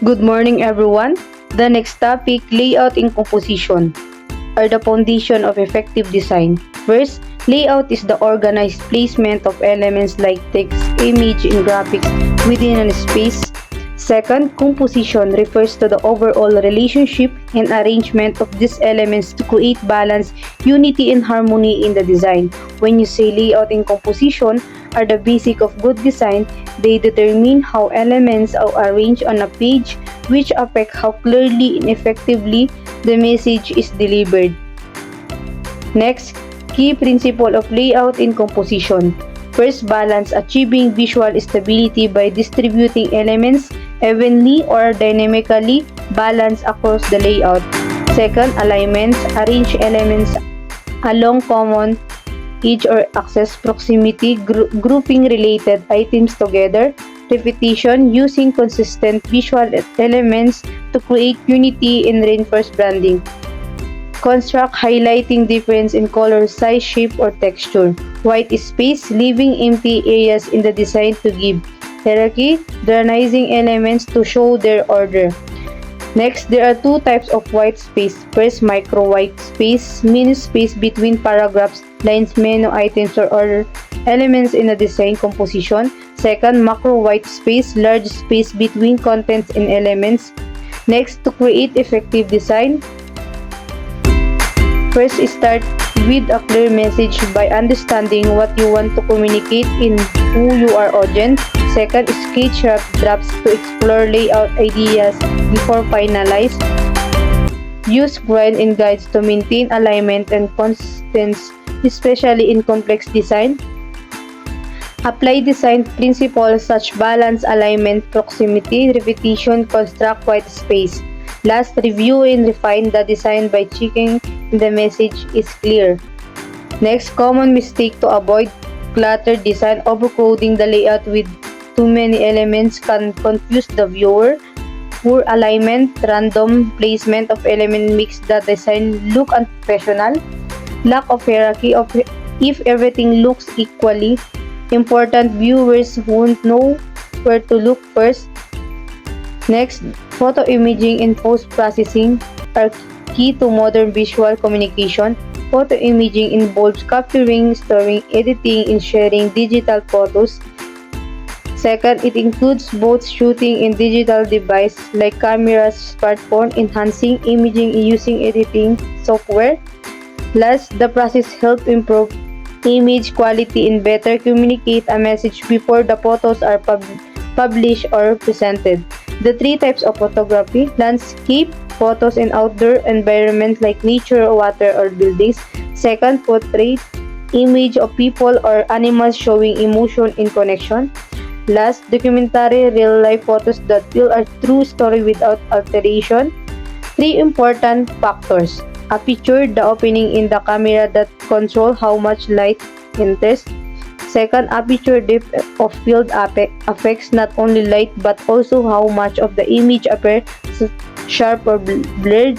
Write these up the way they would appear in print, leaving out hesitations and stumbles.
Good morning, everyone. The next topic, layout and composition, are the foundation of effective design. First, layout is the organized placement of elements like text, image, and graphics within a space. Second, composition refers to the overall relationship and arrangement of these elements to create balance, unity, and harmony in the design. When you say layout and composition are the basic of good design, they determine how elements are arranged on a page, which affect how clearly and effectively the message is delivered. Next, key principle of layout and composition. First, balance, achieving visual stability by distributing elements evenly or dynamically balanced across the layout. Second, alignments, arrange elements along common edge or axis proximity, grouping related items together. Repetition, using consistent visual elements to create unity and reinforce branding. Construct, highlighting difference in color, size, shape, or texture. White space, leaving empty areas in the design to give hierarchy, organizing elements to show their order. Next, there are two types of white space. First, micro white space, means space between paragraphs, lines, menu items, or other elements in a design composition. Second, macro white space, large space between contents and elements. Next, to create effective design, first, start with a clear message by understanding what you want to communicate in who you are audience. Second, sketch rough drafts to explore layout ideas before finalize. Use grind and guides to maintain alignment and consistency, especially in complex design. Apply design principles such balance, alignment, proximity, repetition, construct white space. Last, review and refine the design by checking the message is clear. Next, common mistake to avoid cluttered design. Overcoding the layout with too many elements can confuse the viewer. Poor alignment, random placement of elements makes the design look unprofessional. Lack of hierarchy of if everything looks equally important, viewers won't know where to look first. Next, photo imaging and post-processing are key to modern visual communication. Photo imaging involves capturing, storing, editing, and sharing digital photos. Second, it includes both shooting in digital devices like cameras, smartphone, enhancing imaging using editing software. Last, the process helps improve image quality and better communicate a message before the photos are published or presented. The three types of photography: landscape photos in outdoor environments like nature, water, or buildings. Second, portrait image of people or animals showing emotion and connection. Last, documentary real-life photos that tell a true story without alteration. Three important factors: aperture, the opening in the camera that control how much light enters. Second, aperture depth of field affects not only light but also how much of the image appears sharp or blurred.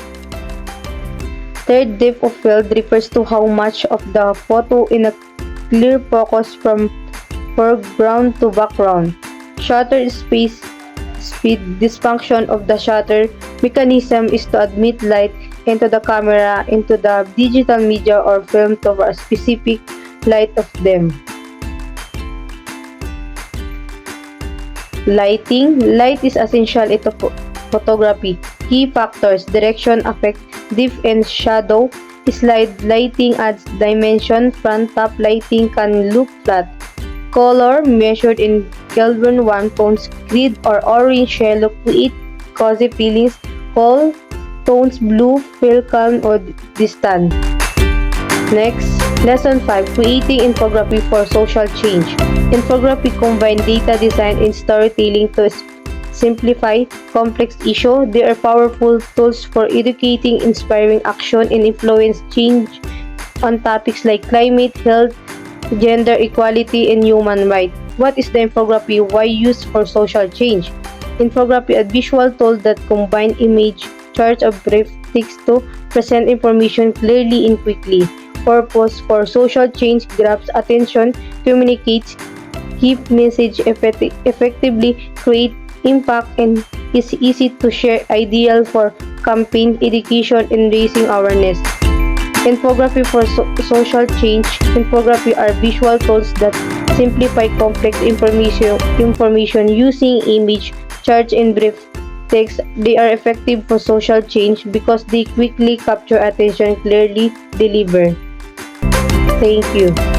Third, depth of field refers to how much of the photo in a clear focus from foreground to background. Shutter speed. This function of the shutter mechanism is to admit light into the camera, into the digital media or film to a specific light of them. Lighting. Light is essential in photography. Key factors: direction, affect, depth and shadow. Slide lighting adds dimension. Front top lighting can look flat. Color, measured in Kelvin, warm tones, grid or orange yellow create cozy feelings. Cool tones, blue, feel calm or distant. Next, Lesson 5, Creating Infography for Social Change. Infography combine data design and storytelling to simplify complex issues. They are powerful tools for educating, inspiring action, and influence change on topics like climate, health, gender equality, and human rights. What is the infography? Why used for social change? Infography, a visual tool that combine image, charts, or brief text to present information clearly and quickly. Purpose: for social change, grabs attention, communicates, keep message effectively, create impact and is easy to share, ideal for campaign education and raising awareness. Infography for social change. Infography are visual tools that simplify complex information using image, charts, and brief text. They are effective for social change because they quickly capture attention, clearly deliver. Thank you.